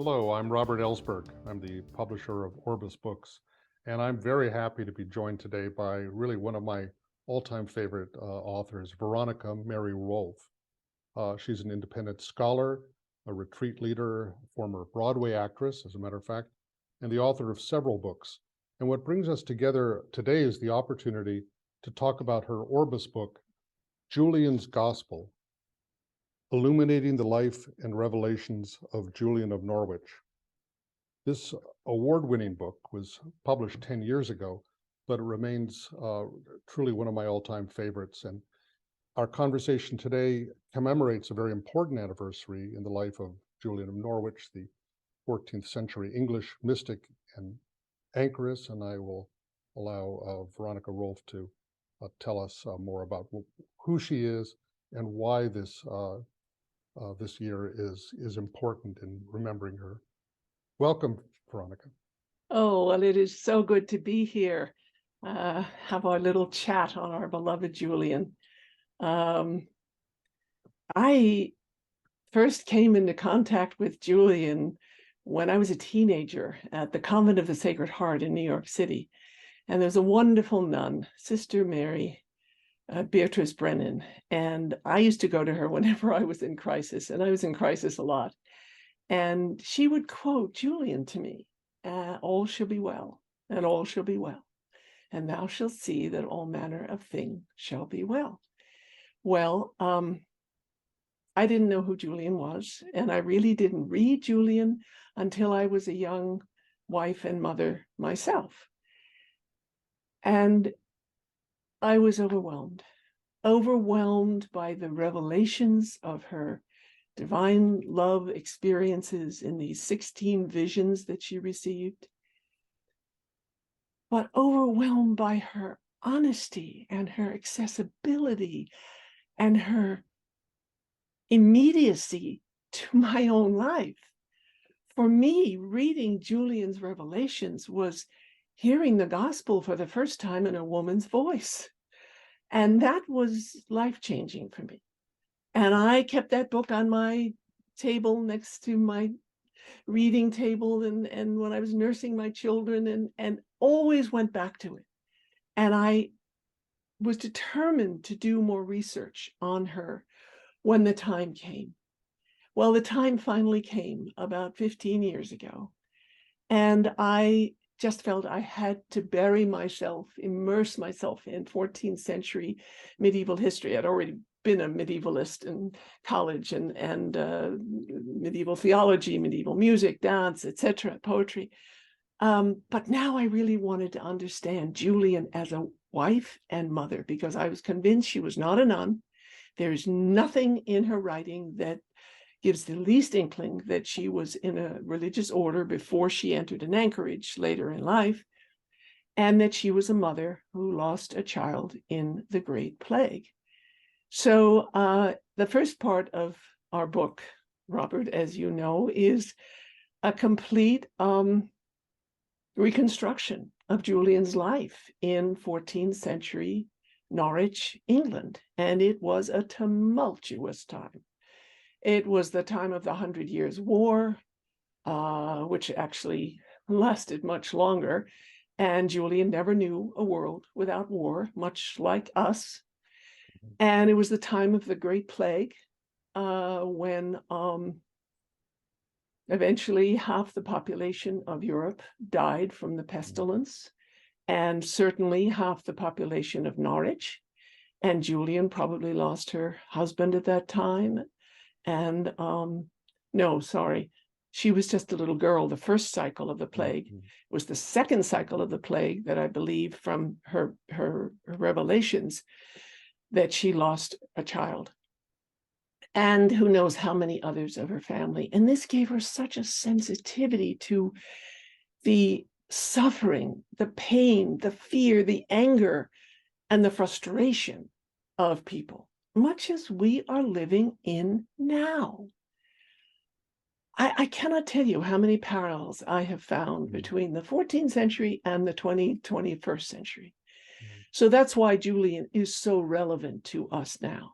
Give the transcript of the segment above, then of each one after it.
Hello, I'm Robert Ellsberg. I'm the publisher of Orbis Books, and I'm very happy to be joined today by really one of my all-time favorite authors, Veronica Mary Rolf. She's an independent scholar, a retreat leader, former Broadway actress, as a matter of fact, and the author of several books. And what brings us together today is the opportunity to talk about her Orbis book, Julian's Gospel, Illuminating the Life and Revelations of Julian of Norwich. This award-winning book was published 10 years ago, but it remains truly one of my all-time favorites. And our conversation today commemorates a very important anniversary in the life of Julian of Norwich, the 14th century English mystic and anchoress. And I will allow Veronica Rolf to tell us more about who she is and why this year is important in remembering her. Welcome, Veronica. Oh, well, it is so good to be here. Have our little chat on our beloved Julian. I first came into contact with Julian when I was a teenager at the Convent of the Sacred Heart in New York City. And there's a wonderful nun, Sister Mary, Beatrice Brennan. And I used to go to her whenever I was in crisis, and I was in crisis a lot. And she would quote Julian to me, all shall be well, and all shall be well. And thou shalt see that all manner of thing shall be well. Well, I didn't know who Julian was, and I really didn't read Julian until I was a young wife and mother myself. And I was overwhelmed by the revelations of her divine love experiences in these 16 visions that she received, but overwhelmed by her honesty and her accessibility and her immediacy to my own life. For me, reading Julian's revelations was hearing the gospel for the first time in a woman's voice. And that was life-changing for me. And I kept that book on my table next to my reading table and when I was nursing my children and always went back to it. And I was determined to do more research on her when the time came. Well, the time finally came about 15 years ago. And I just felt I had to immerse myself in 14th century medieval history. I'd already been a medievalist in college and medieval theology, medieval music, dance, etc., poetry. But now I really wanted to understand Julian as a wife and mother, because I was convinced she was not a nun. There's nothing in her writing that gives the least inkling that she was in a religious order before she entered an anchorage later in life, and that she was a mother who lost a child in the Great Plague. So the first part of our book, Robert, as you know, is a complete reconstruction of Julian's life in 14th century Norwich, England. And it was a tumultuous time. It was the time of the 100 Years' War, which actually lasted much longer. And Julian never knew a world without war, much like us. And it was the time of the Great Plague, when eventually half the population of Europe died from the pestilence, and certainly half the population of Norwich. And Julian probably lost her husband at that time. And she was just a little girl. The first cycle of the plague was the second cycle of the plague that I believe from her revelations that she lost a child. And who knows how many others of her family. And this gave her such a sensitivity to the suffering, the pain, the fear, the anger, and the frustration of people, much as we are living in now. I cannot tell you how many parallels I have found between the 14th century and the 21st century. So that's why Julian is so relevant to us now.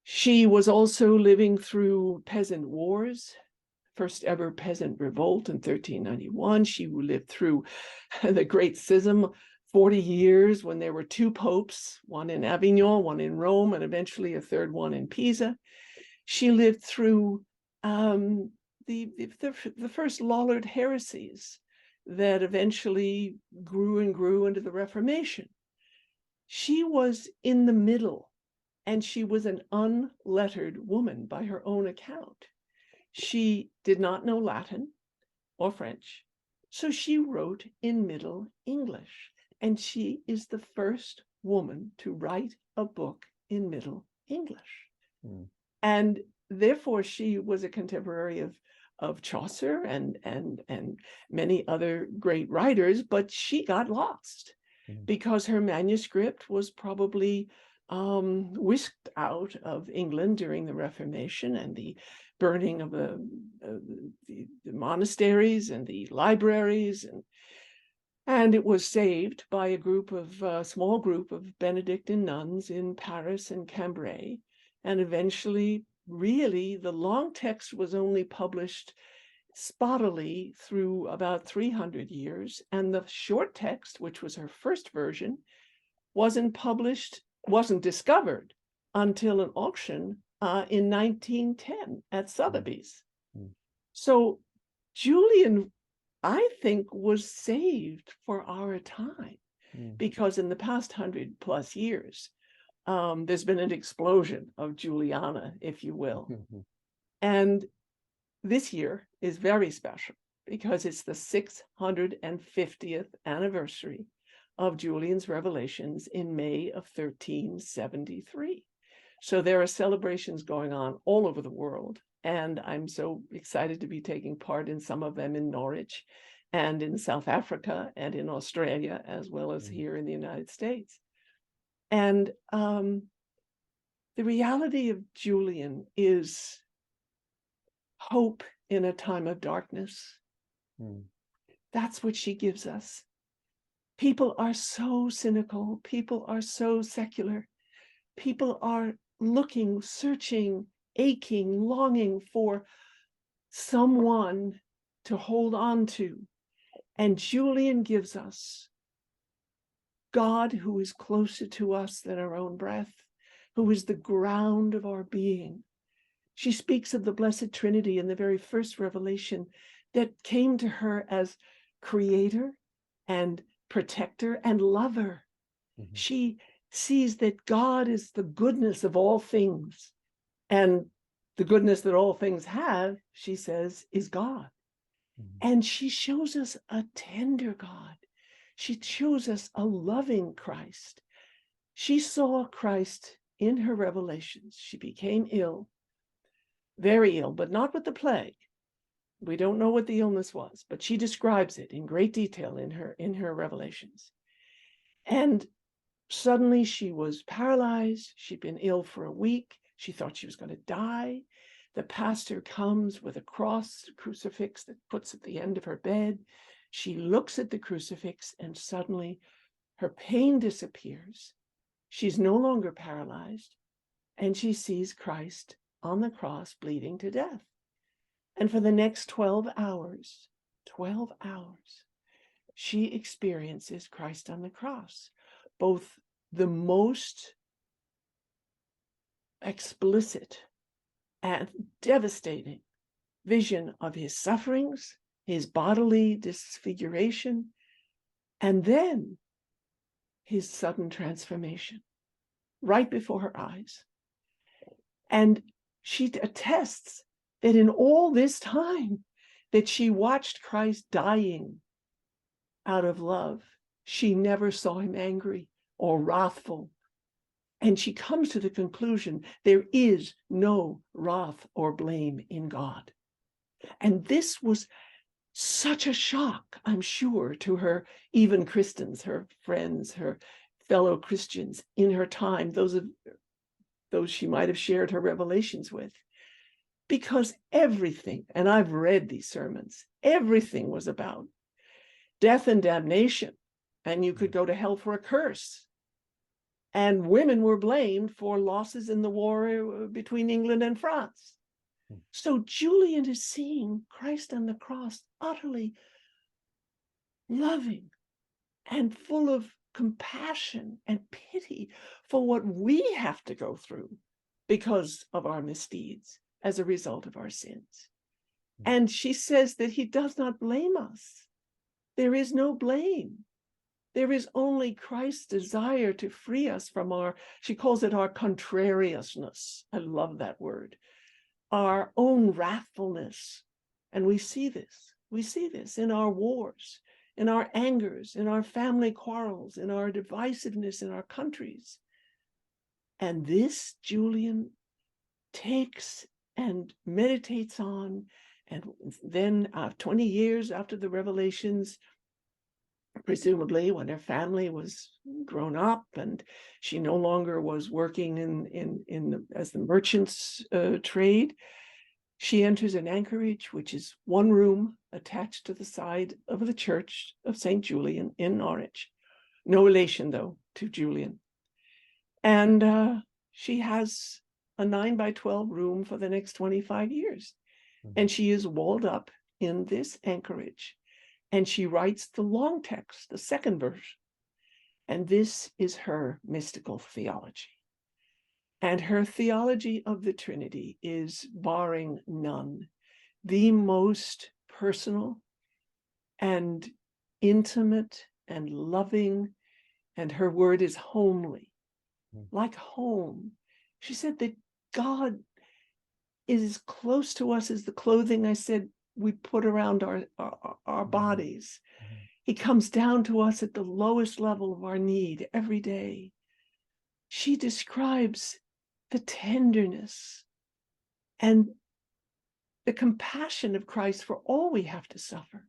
She was also living through peasant wars, first ever peasant revolt in 1391. She lived through the Great Schism, 40 years when there were two popes, one in Avignon, one in Rome, and eventually a third one in Pisa. She lived through the first Lollard heresies that eventually grew and grew into the Reformation. She was in the middle, and she was an unlettered woman by her own account. She did not know Latin or French, so she wrote in Middle English, and she is the first woman to write a book in Middle English. Mm. And therefore, she was a contemporary of Chaucer and many other great writers, but she got lost because her manuscript was probably whisked out of England during the Reformation and the burning of the monasteries and the libraries, and it was saved by a small group of Benedictine nuns in Paris and Cambrai, and eventually, really, the long text was only published spottily through about 300 years, and the short text, which was her first version, wasn't discovered until an auction in 1910 at Sotheby's. Mm. So Julian, I think, was saved for our time, because in the past 100+ years, there's been an explosion of Juliana, if you will. Mm-hmm. And this year is very special because it's the 650th anniversary of Julian's revelations in May of 1373. So there are celebrations going on all over the world, and I'm so excited to be taking part in some of them in Norwich and in South Africa and in Australia, as well as here in the United States. And the reality of Julian is hope in a time of darkness. That's what she gives us. People are so cynical. People are so secular. People are looking, searching, aching, longing for someone to hold on to. And Julian gives us God, who is closer to us than our own breath, who is the ground of our being. She speaks of the Blessed Trinity in the very first revelation that came to her as creator and protector and lover. Mm-hmm. She sees that God is the goodness of all things, and the goodness that all things have, she says, is God. Mm-hmm. And she shows us a tender God. She shows us a loving Christ. She saw Christ in her revelations. She became ill, very ill, but not with the plague. We don't know what the illness was, but she describes it in great detail in her revelations. And suddenly she was paralyzed. She'd been ill for a week. She thought she was going to die. The pastor comes with a cross, a crucifix that puts at the end of her bed. She looks at the crucifix, and suddenly her pain disappears. She's no longer paralyzed, and she sees Christ on the cross bleeding to death. And for the next 12 hours, she experiences Christ on the cross, both the most explicit and devastating vision of his sufferings, his bodily disfiguration, and then his sudden transformation right before her eyes. And she attests that in all this time that she watched Christ dying out of love, she never saw him angry or wrathful. And she comes to the conclusion there is no wrath or blame in God. And this was such a shock, I'm sure, to her, even Christians, her friends, her fellow Christians in her time, those she might have shared her revelations with. Because everything, and I've read these sermons, everything was about death and damnation, and you could go to hell for a curse. And women were blamed for losses in the war between England and France. So Julian is seeing Christ on the cross utterly loving and full of compassion and pity for what we have to go through because of our misdeeds as a result of our sins. And she says that he does not blame us. There is no blame. There is only Christ's desire to free us from our, she calls it our contrariousness. I love that word. Our own wrathfulness. And we see this. We see this in our wars, in our angers, in our family quarrels, in our divisiveness in our countries. And this Julian takes and meditates on. And then 20 years after the revelations, presumably when her family was grown up and she no longer was working as the merchant's trade, she enters an anchorage, which is one room attached to the side of the church of St. Julian in Norwich. No relation, though, to Julian. And she has a 9-by-12 room for the next 25 years. And she is walled up in this anchorage. And she writes the long text, the second verse. And this is her mystical theology. And her theology of the Trinity is, barring none, the most personal and intimate and loving. And her word is homely, like home. She said that God is as close to us as the clothing I said we put around our bodies. He comes down to us at the lowest level of our need every day. She describes the tenderness and the compassion of Christ for all we have to suffer.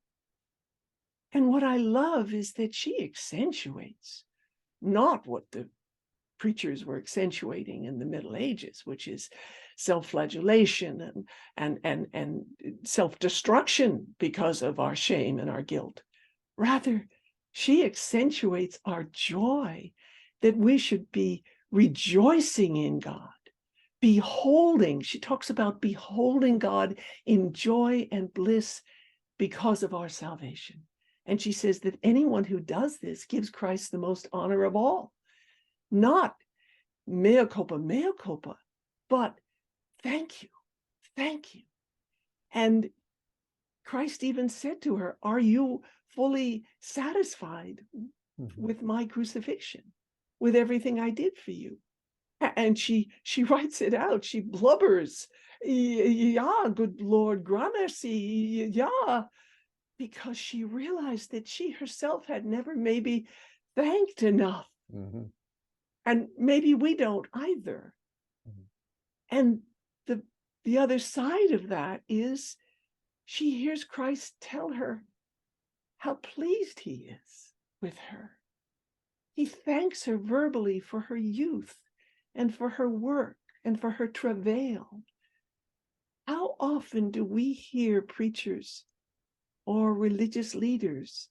And what I love is that she accentuates not what the preachers were accentuating in the Middle Ages, which is self-flagellation and self-destruction because of our shame and our guilt. Rather, she accentuates our joy that we should be rejoicing in God, beholding. She talks about beholding God in joy and bliss because of our salvation. And she says that anyone who does this gives Christ the most honor of all. Not mea culpa, but thank you, thank you. And Christ even said to her, are you fully satisfied with my crucifixion, with everything I did for you? And she writes it out. She blubbers, yeah, good Lord, gramercy, yeah, because she realized that she herself had never maybe thanked enough. And maybe we don't either. And the other side of that is she hears Christ tell her how pleased he is with her. He thanks her verbally for her youth and for her work and for her travail. How often do we hear preachers or religious leaders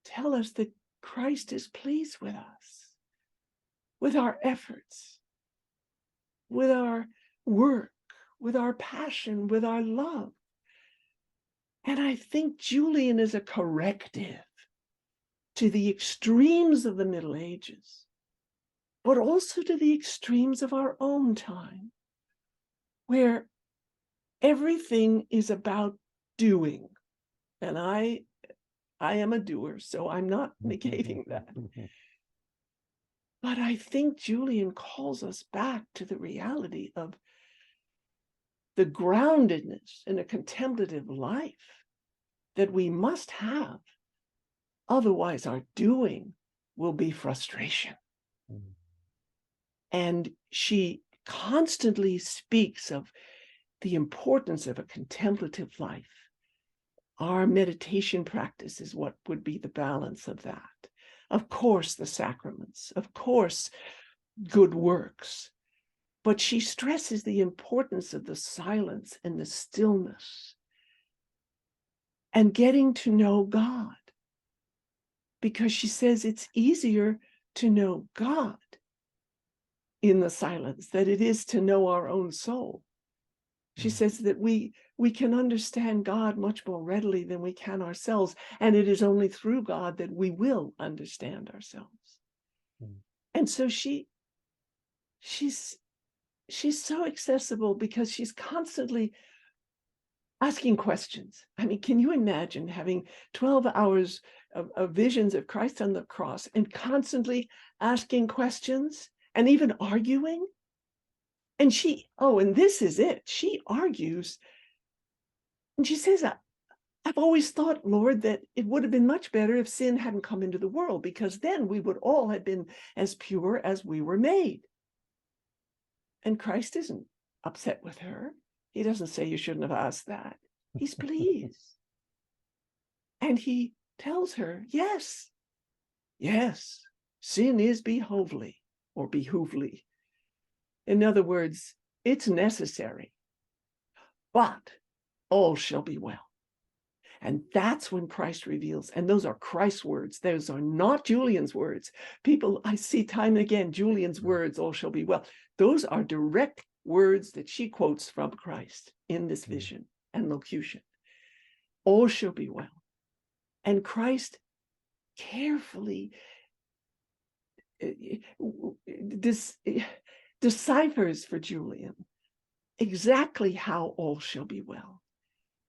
tell us that Christ is pleased with us, with our efforts, with our work, with our passion, with our love? And I think Julian is a corrective to the extremes of the Middle Ages, but also to the extremes of our own time, where everything is about doing. And I am a doer, so I'm not negating that. But I think Julian calls us back to the reality of the groundedness in a contemplative life that we must have. Otherwise, our doing will be frustration. And she constantly speaks of the importance of a contemplative life. Our meditation practice is what would be the balance of that. Of course, the sacraments, of course, good works. But she stresses the importance of the silence and the stillness and getting to know God. Because she says it's easier to know God in the silence than it is to know our own soul. She says that we can understand God much more readily than we can ourselves, and it is only through God that we will understand ourselves. And so she's so accessible because she's constantly asking questions. I mean, can you imagine having 12 hours of visions of Christ on the cross and constantly asking questions and even arguing? And and this is it. She argues. And she says, I've always thought, Lord, that it would have been much better if sin hadn't come into the world, because then we would all have been as pure as we were made. And Christ isn't upset with her. He doesn't say you shouldn't have asked that. He's pleased. And he tells her, yes, sin is behovely or behoovely. In other words, it's necessary, but all shall be well. And that's when Christ reveals, and those are Christ's words. Those are not Julian's words. People, I see time and again, Julian's words, all shall be well. Those are direct words that she quotes from Christ in this vision and locution. All shall be well. And Christ carefully deciphers for Julian exactly how all shall be well.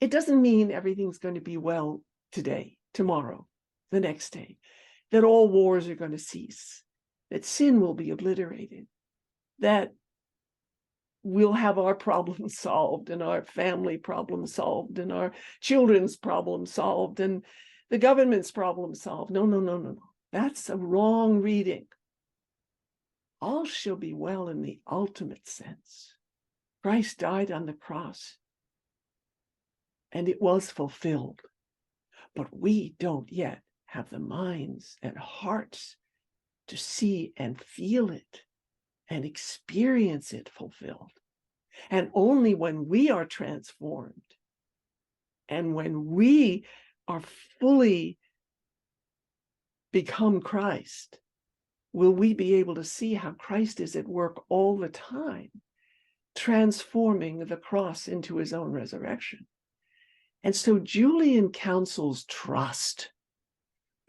It doesn't mean everything's going to be well today, tomorrow, the next day, that all wars are going to cease, that sin will be obliterated, that we'll have our problems solved and our family problems solved and our children's problems solved and the government's problems solved. No. That's a wrong reading. All shall be well in the ultimate sense. Christ died on the cross, and it was fulfilled. But we don't yet have the minds and hearts to see and feel it and experience it fulfilled. And only when we are transformed and when we are fully become Christ, will we be able to see how Christ is at work all the time, transforming the cross into his own resurrection. And so Julian counsels trust.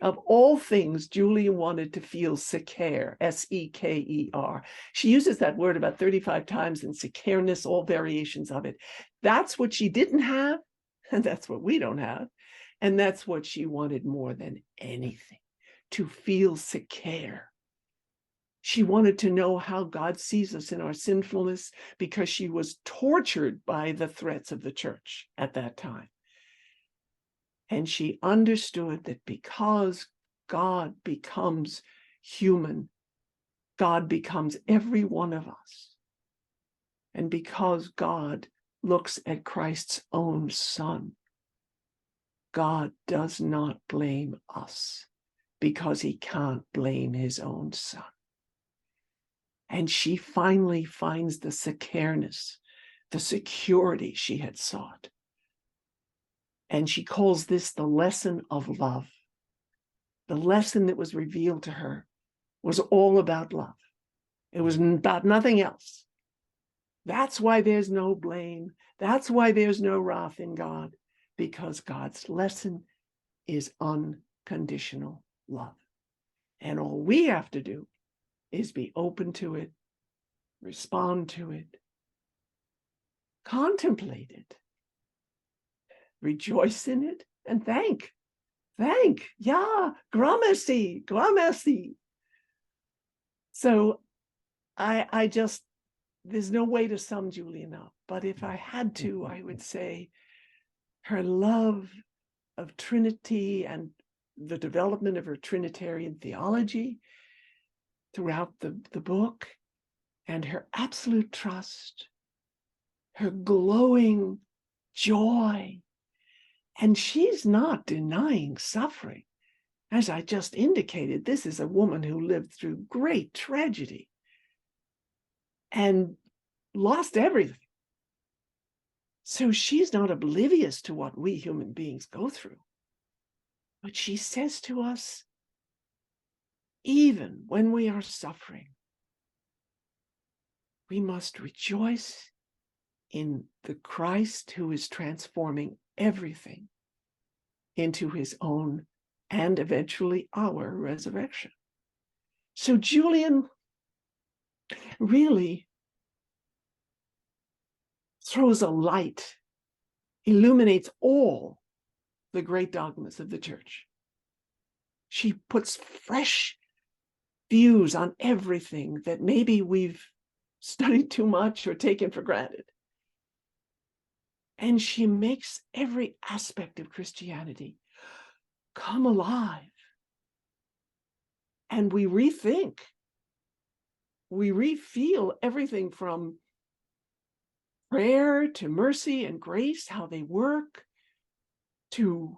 Of all things, Julian wanted to feel seker, S-E-K-E-R. She uses that word about 35 times in sekerness, all variations of it. That's what she didn't have, and that's what we don't have. And that's what she wanted more than anything, to feel seker. She wanted to know how God sees us in our sinfulness because she was tortured by the threats of the church at that time. And she understood that because God becomes human, God becomes every one of us. And because God looks at Christ's own Son, God does not blame us because he can't blame his own Son. And she finally finds the sekerness, the security she had sought. And she calls this the lesson of love. The lesson that was revealed to her was all about love. It was about nothing else. That's why there's no blame. That's why there's no wrath in God, because God's lesson is unconditional love. And all we have to do is be open to it, respond to it, contemplate it, rejoice in it, and thank. Yeah, gramercy. So I just, there's no way to sum Julian up, but if I had to, I would say her love of Trinity and the development of her Trinitarian theology throughout the book, and her absolute trust, her glowing joy. And she's not denying suffering. As I just indicated, this is a woman who lived through great tragedy and lost everything. So she's not oblivious to what we human beings go through. But she says to us, even when we are suffering, we must rejoice in the Christ who is transforming everything into his own and eventually our resurrection. So Julian really throws a light, illuminates all the great dogmas of the church. She puts fresh views on everything that maybe we've studied too much or taken for granted. And she makes every aspect of Christianity come alive. And we rethink, we refeel everything from prayer to mercy and grace, how they work, to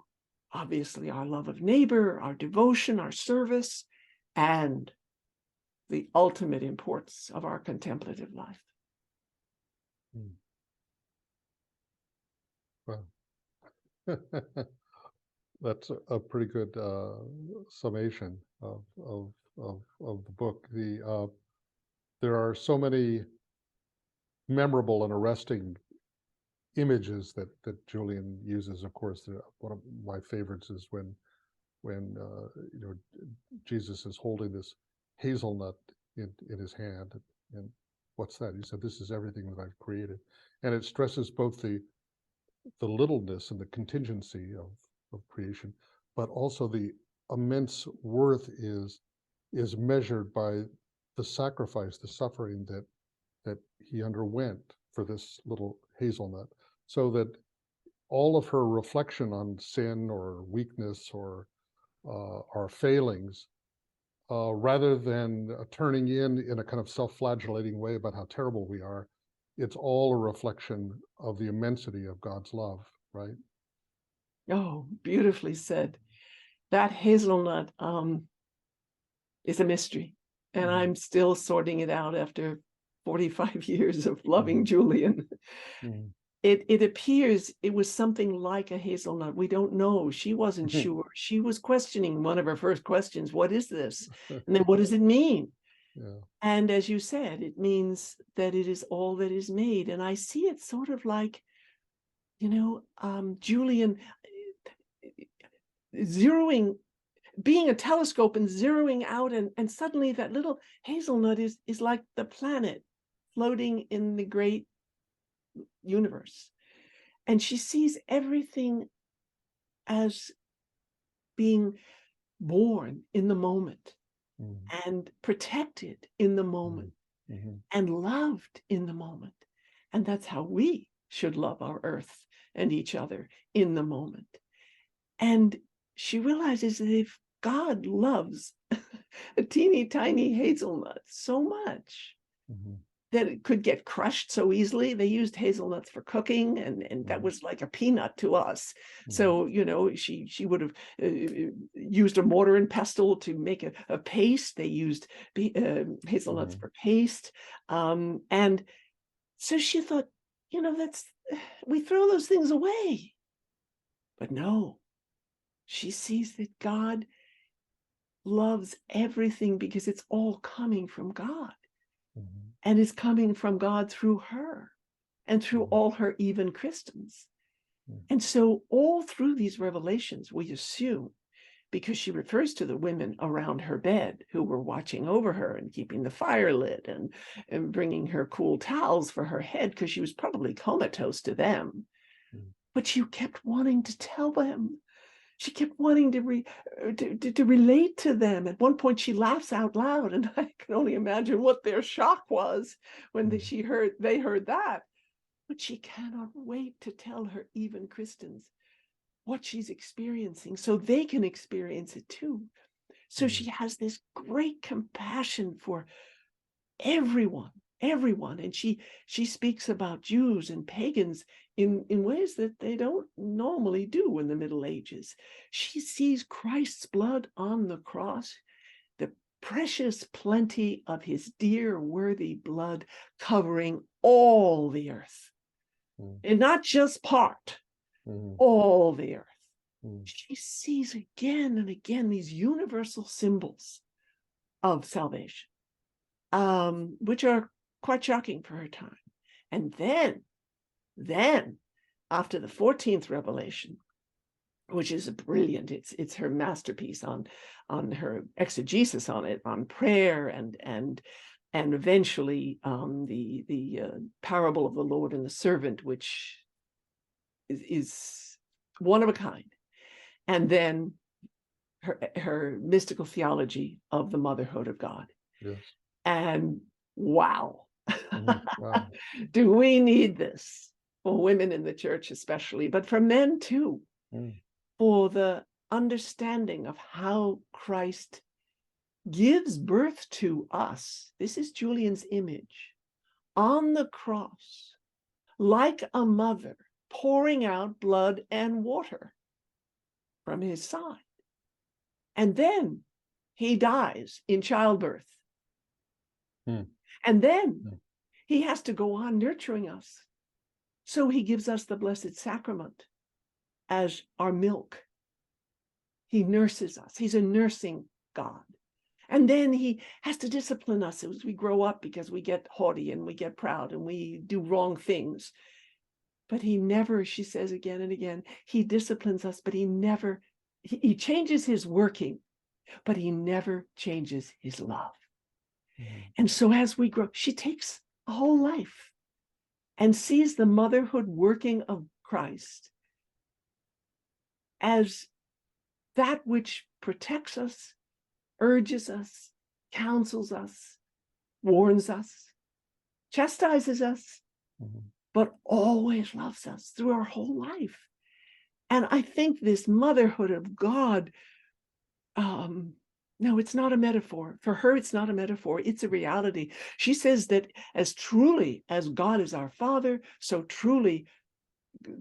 obviously our love of neighbor, our devotion, our service, and the ultimate importance of our contemplative life. Well, that's a pretty good summation of the book. There are so many memorable and arresting images that Julian uses. Of course, one of my favorites is when Jesus is holding this hazelnut in his hand, and what's that? He said, "This is everything that I've created," and it stresses both the littleness and the contingency of creation, but also the immense worth is measured by the sacrifice, the suffering that he underwent for this little hazelnut, so that all of her reflection on sin or weakness or our failings, rather than turning in a kind of self-flagellating way about how terrible we are, it's all a reflection of the immensity of God's love, right? Oh, beautifully said. That hazelnut is a mystery, and I'm still sorting it out after 45 years of loving Julian. It appears it was something like a hazelnut. We don't know. She wasn't sure. She was questioning one of her first questions. What is this? And then what does it mean? Yeah. And as you said, it means that it is all that is made. And I see it sort of like, Julian being a telescope and zeroing out, and suddenly that little hazelnut is like the planet floating in the great universe. And she sees everything as being born in the moment and protected in the moment and loved in the moment. And that's how we should love our earth and each other, in the moment. And she realizes that if God loves a teeny tiny hazelnut so much that it could get crushed so easily. They used hazelnuts for cooking, and that was like a peanut to us. So, she would have used a mortar and pestle to make a paste. They used hazelnuts for paste. And so she thought, we throw those things away. But no, she sees that God loves everything because it's all coming from God. And is coming from God through her and through all her even Christians. And so all through these revelations, we assume, because she refers to the women around her bed who were watching over her and keeping the fire lit and bringing her cool towels for her head, because she was probably comatose to them. But she kept wanting to tell them. She kept wanting to relate to them. At one point, she laughs out loud, and I can only imagine what their shock was when they heard that. But she cannot wait to tell her even Christians what she's experiencing, so they can experience it too. So she has this great compassion for everyone, and she speaks about Jews and pagans in ways that they don't normally do in the Middle Ages. She sees Christ's blood on the cross, the precious plenty of his dear worthy blood covering all the earth, and not just part, all the earth. She sees again and again these universal symbols of salvation, which are quite shocking for her time. And then Then, after the 14th revelation, which is brilliant, it's her masterpiece on her exegesis on it, on prayer and eventually the parable of the Lord and the servant, which is one of a kind. And then her mystical theology of the motherhood of God. Yes. And wow, Wow. do we need this for women in the church especially, but for men too, for the understanding of how Christ gives birth to us. This is Julian's image on the cross, like a mother pouring out blood and water from his side. And then he dies in childbirth. And then he has to go on nurturing us. So he gives us the Blessed Sacrament as our milk. He nurses us. He's a nursing God. And then he has to discipline us as we grow up, because we get haughty and we get proud and we do wrong things. But he never, she says again and again, he disciplines us, but he never, he changes his working, but he never changes his love. And so as we grow, she takes a whole life and sees the motherhood working of Christ as that which protects us, urges us, counsels us, warns us, chastises us, but always loves us through our whole life. And I think this motherhood of God, no, it's not a metaphor. For her, it's not a metaphor. It's a reality. She says that as truly as God is our Father, so truly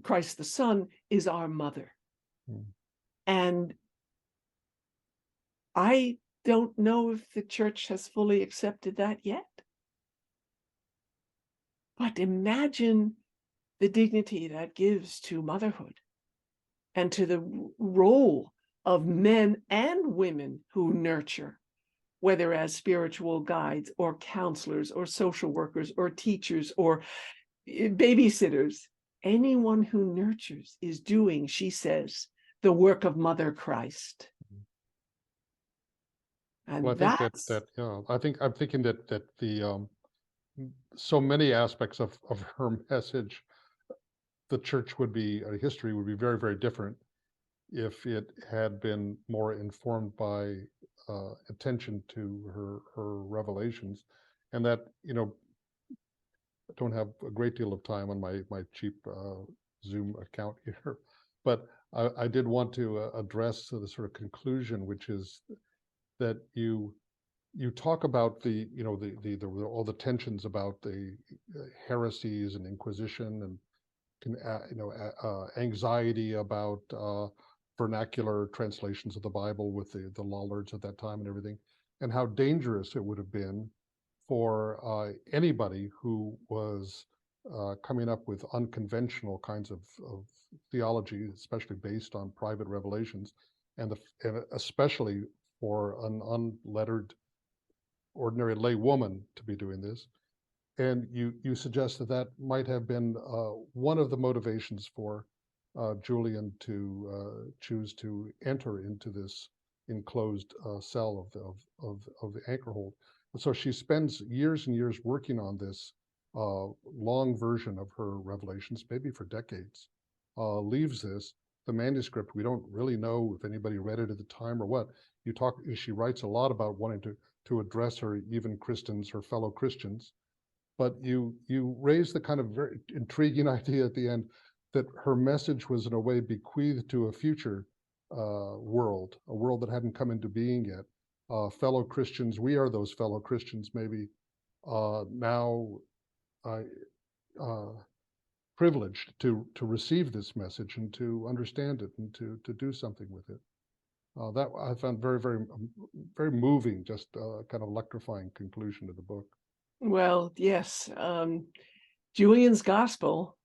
Christ the Son is our mother. And I don't know if the church has fully accepted that yet. But imagine the dignity that gives to motherhood and to the role of men and women who nurture, whether as spiritual guides or counselors or social workers or teachers or babysitters. Anyone who nurtures is doing, she says, the work of Mother Christ. And Well, I think that yeah, I'm thinking that the so many aspects of her message, the church would be, history would be very, very different if it had been more informed by attention to her revelations. And that, I don't have a great deal of time on my cheap Zoom account here, but I did want to address the sort of conclusion, which is that you talk about all the tensions about the heresies and Inquisition and anxiety about vernacular translations of the Bible with the lollards at that time and everything, and how dangerous it would have been for anybody who was coming up with unconventional kinds of theology, especially based on private revelations, and especially for an unlettered, ordinary lay woman to be doing this. And you suggest that might have been one of the motivations for Julian to choose to enter into this enclosed cell of the anchor hold. And so she spends years and years working on this long version of her revelations, maybe for decades. Leaves the manuscript. We don't really know if anybody read it at the time or what. She writes a lot about wanting to address her fellow Christians. But you raise the kind of very intriguing idea at the end that her message was in a way bequeathed to a future world, a world that hadn't come into being yet. Fellow Christians, we are those fellow Christians, maybe now privileged to receive this message and to understand it and to do something with it. That I found very, very, very moving, just kind of electrifying conclusion to the book. Well, yes. Julian's Gospel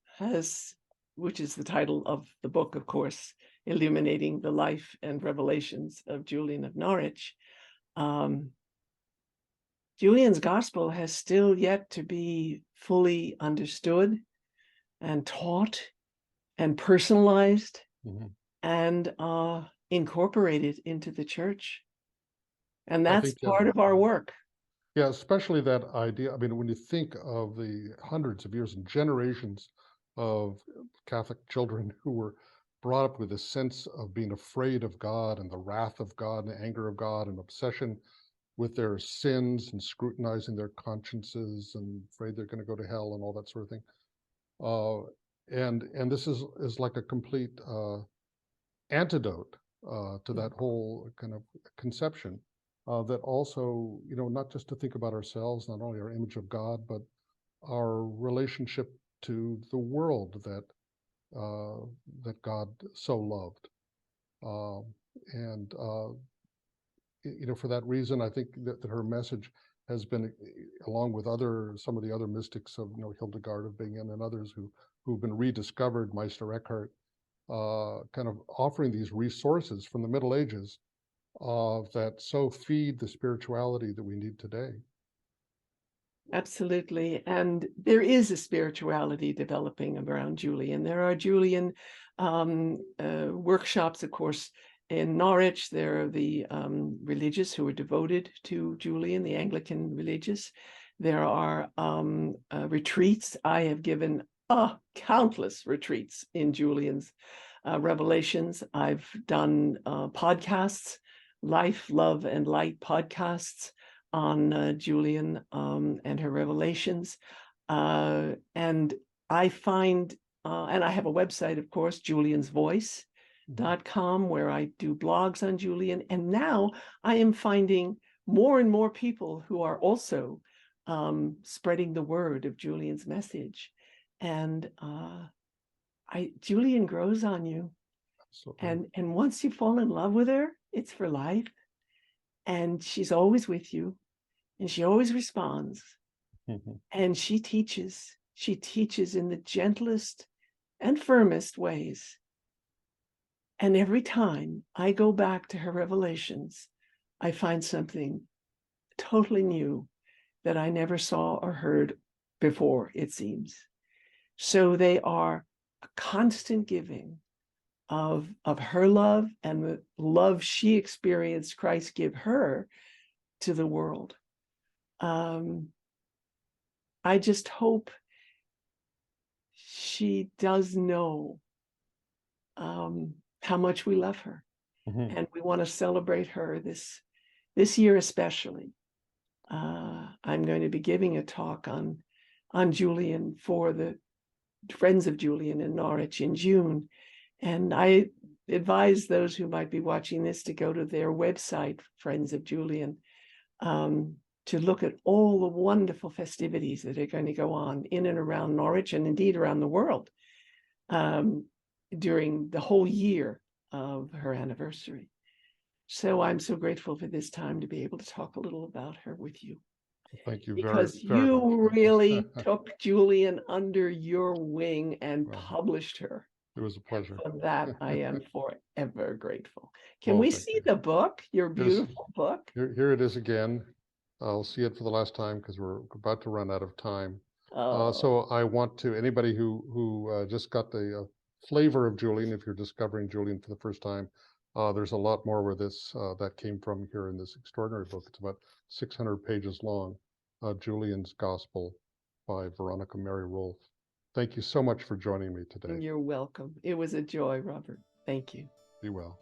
which is the title of the book, of course, illuminating the life and revelations of Julian of Norwich. Julian's Gospel has still yet to be fully understood and taught and personalized Mhm. and incorporated into the church. And I that's think, yeah. part of our work. Yeah, especially that idea. I mean, when you think of the hundreds of years and generations of Catholic children who were brought up with a sense of being afraid of God and the wrath of God and the anger of God and obsession with their sins and scrutinizing their consciences and afraid they're going to go to hell and all that sort of thing. Uh, and this is like a complete antidote to that whole kind of conception. That also, not just to think about ourselves, not only our image of God, but our relationship to the world that God so loved. Um, and for that reason, I think that her message has been, along with some of the other mystics of, Hildegard of Bingen and others who've been rediscovered, Meister Eckhart, kind of offering these resources from the Middle Ages that so feed the spirituality that we need today. Absolutely. And there is a spirituality developing around Julian. There are Julian workshops, of course, in Norwich. There are the religious who are devoted to Julian, the Anglican religious. There are retreats. I have given countless retreats in Julian's revelations. I've done podcasts, Life, Love, and Light podcasts on Julian and her revelations. And I find, and I have a website, of course, juliansvoice.com, where I do blogs on Julian. And now I am finding more and more people who are also spreading the word of Julian's message. And Julian grows on you. Absolutely. And once you fall in love with her, it's for life. And she's always with you. And she always responds. Mhm. And she teaches in the gentlest and firmest ways. And every time I go back to her revelations, I find something totally new that I never saw or heard before, it seems. So they are a constant giving of her love and the love she experienced Christ give her to the world. I just hope she does know how much we love her, and we want to celebrate her this year especially. I'm going to be giving a talk on Julian for the Friends of Julian in Norwich in June, and I advise those who might be watching this to go to their website, Friends of Julian, to look at all the wonderful festivities that are going to go on in and around Norwich and indeed around the world during the whole year of her anniversary. So I'm so grateful for this time to be able to talk a little about her with you. Thank you Because very you much. really took Julian under your wing and Well, published her. it was a pleasure. For that, I am forever grateful. Can Well, we thank see you. the book, your Here's- beautiful book? Here it is again. I'll see it for the last time because we're about to run out of time. Oh, So I want to, anybody who just got the flavor of Julian, if you're discovering Julian for the first time, there's a lot more where that came from here in this extraordinary book. It's about 600 pages long, Julian's Gospel by Veronica Mary Rolf. Thank you so much for joining me today. you're welcome. It was a joy, Robert. Thank you. Be well.